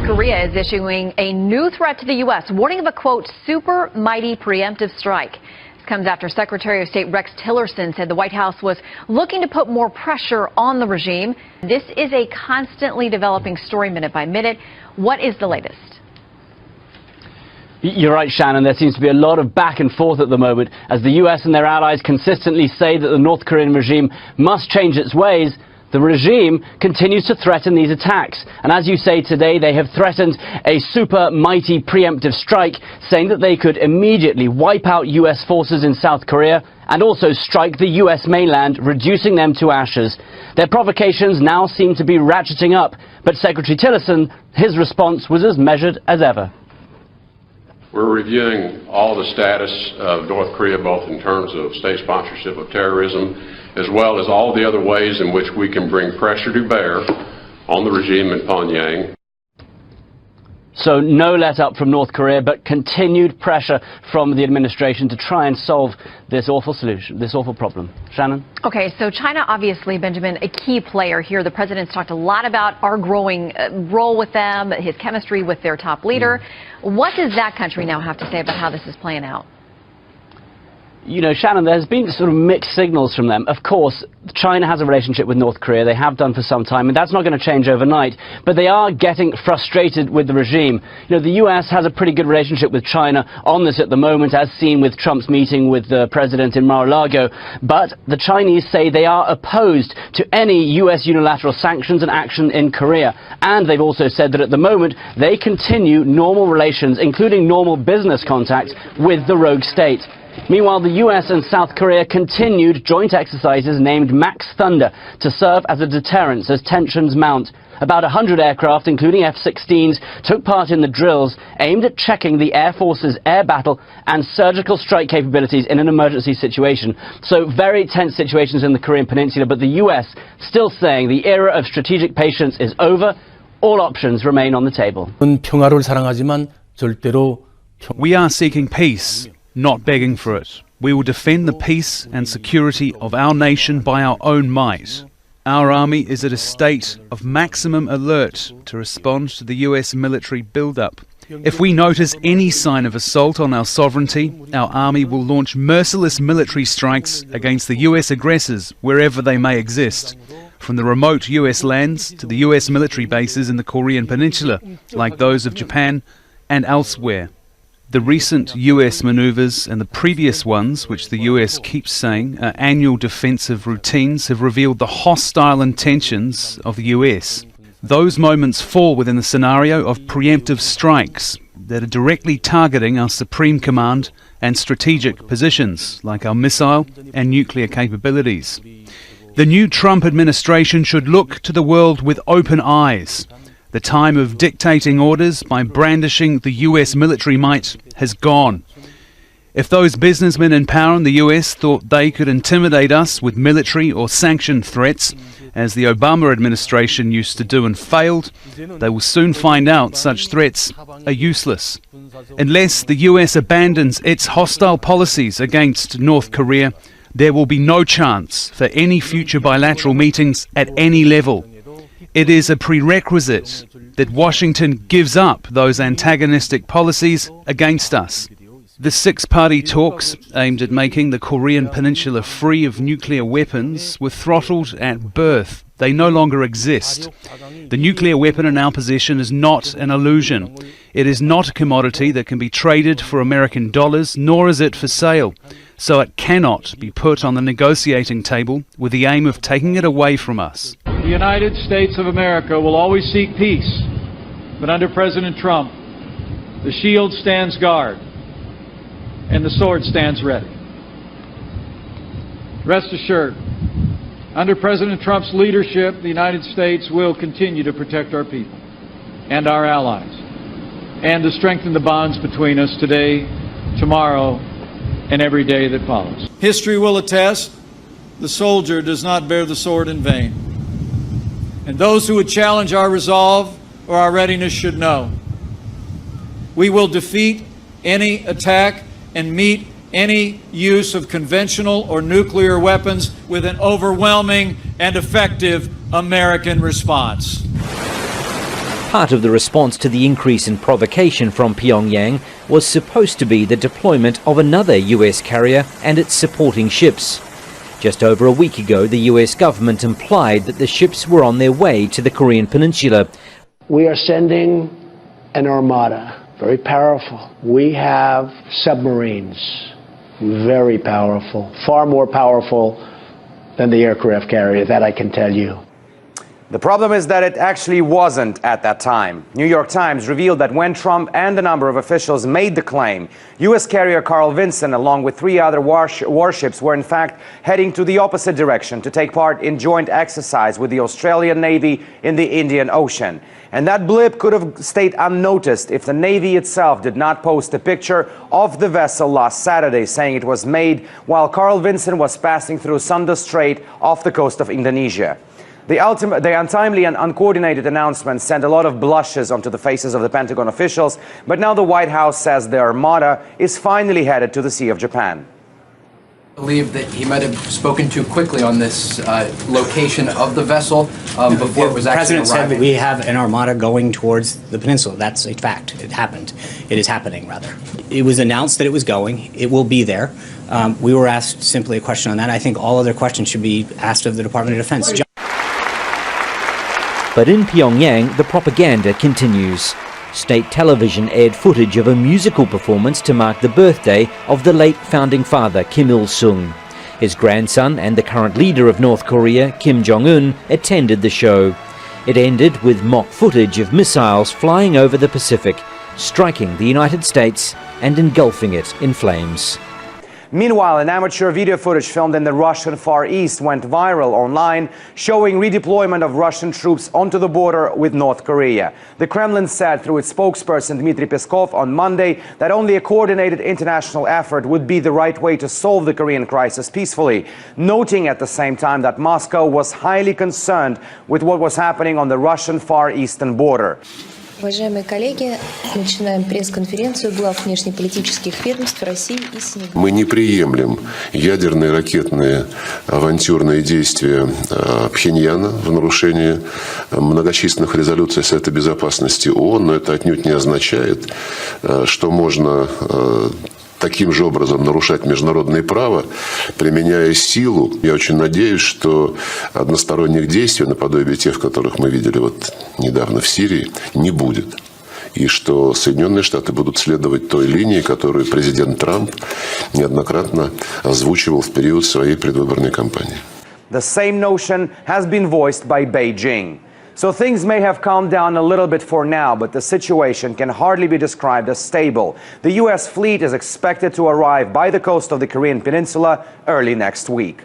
Korea is issuing a new threat to the U.S., warning of a, quote, super mighty preemptive strike. This comes after Secretary of State Rex Tillerson said the White House was looking to put more pressure on the regime. This is a constantly developing story minute by minute. What is the latest? You're right, Shannon. There seems to be a lot of back and forth at the moment as the U.S. and their allies consistently say that the North Korean regime must change its ways. The regime continues to threaten these attacks. And as you say today, they have threatened a super mighty preemptive strike, saying that they could immediately wipe out U.S. forces in South Korea and also strike the U.S. mainland, reducing them to ashes. Their provocations now seem to be ratcheting up. But Secretary Tillerson, his response was as measured as ever. We're reviewing all the status of North Korea, both in terms of state sponsorship of terrorism, as well as all the other ways in which we can bring pressure to bear on the regime in Pyongyang. So no let up from North Korea, but continued pressure from the administration to try and solve this awful solution, this awful problem. Shannon? Okay, so China, obviously, Benjamin, a key player here. The president's talked a lot about our growing role with them, his chemistry with their top leader. What does that country now have to say about how this is playing out? You know, Shannon, there's been sort of mixed signals from them. Of course, China has a relationship with North Korea. They have done for some time, and that's not going to change overnight. But they are getting frustrated with the regime. You know, the U.S. has a pretty good relationship with China on this at the moment, as seen with Trump's meeting with the president in Mar-a-Lago. But the Chinese say they are opposed to any U.S. unilateral sanctions and action in Korea. And they've also said that at the moment, they continue normal relations, including normal business contacts with the rogue state. Meanwhile, the U.S. and South Korea continued joint exercises named Max Thunder to serve as a deterrent as tensions mount. About 100 aircraft, including F-16s, took part in the drills aimed at checking the Air Force's air battle and surgical strike capabilities in an emergency situation. So very tense situations in the Korean Peninsula, but the U.S. still saying the era of strategic patience is over. All options remain on the table. We are seeking peace, not begging for it. We will defend the peace and security of our nation by our own might. Our army is at a state of maximum alert to respond to the US military build-up. If we notice any sign of assault on our sovereignty, our army will launch merciless military strikes against the US aggressors wherever they may exist, from the remote US lands to the US military bases in the Korean Peninsula, like those of Japan and elsewhere. The recent US maneuvers and the previous ones, which the US keeps saying are annual defensive routines, have revealed the hostile intentions of the US. Those moments fall within the scenario of preemptive strikes that are directly targeting our Supreme Command and strategic positions, like our missile and nuclear capabilities. The new Trump administration should look to the world with open eyes. The time of dictating orders by brandishing the US military might has gone. If those businessmen in power in the US thought they could intimidate us with military or sanction threats, as the Obama administration used to do and failed, they will soon find out such threats are useless. Unless the US abandons its hostile policies against North Korea, there will be no chance for any future bilateral meetings at any level. It is a prerequisite that Washington gives up those antagonistic policies against us. The six-party talks aimed at making the Korean Peninsula free of nuclear weapons were throttled at birth. They no longer exist. The nuclear weapon in our possession is not an illusion. It is not a commodity that can be traded for American dollars, nor is it for sale. So it cannot be put on the negotiating table with the aim of taking it away from us. The United States of America will always seek peace, but under President Trump, the shield stands guard and the sword stands ready. Rest assured, under President Trump's leadership, the United States will continue to protect our people and our allies, and to strengthen the bonds between us today, tomorrow, and every day that follows. History will attest, the soldier does not bear the sword in vain. And those who would challenge our resolve or our readiness should know we will defeat any attack and meet any use of conventional or nuclear weapons with an overwhelming and effective American response. Part of the response to the increase in provocation from Pyongyang was supposed to be the deployment of another US carrier and its supporting ships. Just over a week ago, the US government implied that the ships were on their way to the Korean peninsula. We are sending an armada, very powerful. We have submarines, very powerful, far more powerful than the aircraft carrier, that I can tell you. The problem is that it actually wasn't at that time. New York Times revealed that when Trump and a number of officials made the claim, U.S. carrier Carl Vinson, along with 3 other warships, were in fact heading to the opposite direction to take part in joint exercise with the Australian Navy in the Indian Ocean. And that blip could have stayed unnoticed if the Navy itself did not post a picture of the vessel last Saturday, saying it was made while Carl Vinson was passing through Sunda Strait off the coast of Indonesia. The untimely and uncoordinated announcement sent a lot of blushes onto the faces of the Pentagon officials, but now the White House says the armada is finally headed to the Sea of Japan. I believe that he might have spoken too quickly on this location of the vessel before it was actually arriving. The President said that we have an armada going towards the peninsula. That's a fact. It happened. It is happening, rather. It was announced that it was going. It will be there. We were asked simply a question on that. I think all other questions should be asked of the Department of Defense. But in Pyongyang, the propaganda continues. State television aired footage of a musical performance to mark the birthday of the late founding father Kim Il-sung. His grandson and the current leader of North Korea, Kim Jong attended the show. It ended with mock footage of missiles flying over the Pacific, striking the United States and engulfing it in flames. Meanwhile, an amateur video footage filmed in the Russian Far East went viral online, showing redeployment of Russian troops onto the border with North Korea. The Kremlin said through its spokesperson Dmitry Peskov on Monday that only a coordinated international effort would be the right way to solve the Korean crisis peacefully, noting at the same time that Moscow was highly concerned with what was happening on the Russian Far Eastern border. Уважаемые коллеги, начинаем пресс-конференцию глав внешнеполитических ведомств России и СНГ. Мы не приемлем ядерные, ракетные, авантюрные действия Пхеньяна в нарушении многочисленных резолюций Совета Безопасности ООН, но это отнюдь не означает, что можно таким же образом нарушать международное право, применяя силу. Я очень надеюсь, что односторонних действий, наподобие тех, которых мы видели вот недавно в Сирии, не будет. И что Соединенные Штаты будут следовать той линии, которую президент Трамп неоднократно озвучивал в период своей предвыборной кампании. The same notion has been voiced by Beijing. So things may have calmed down a little bit for now, but the situation can hardly be described as stable. The U.S. fleet is expected to arrive by the coast of the Korean peninsula early next week.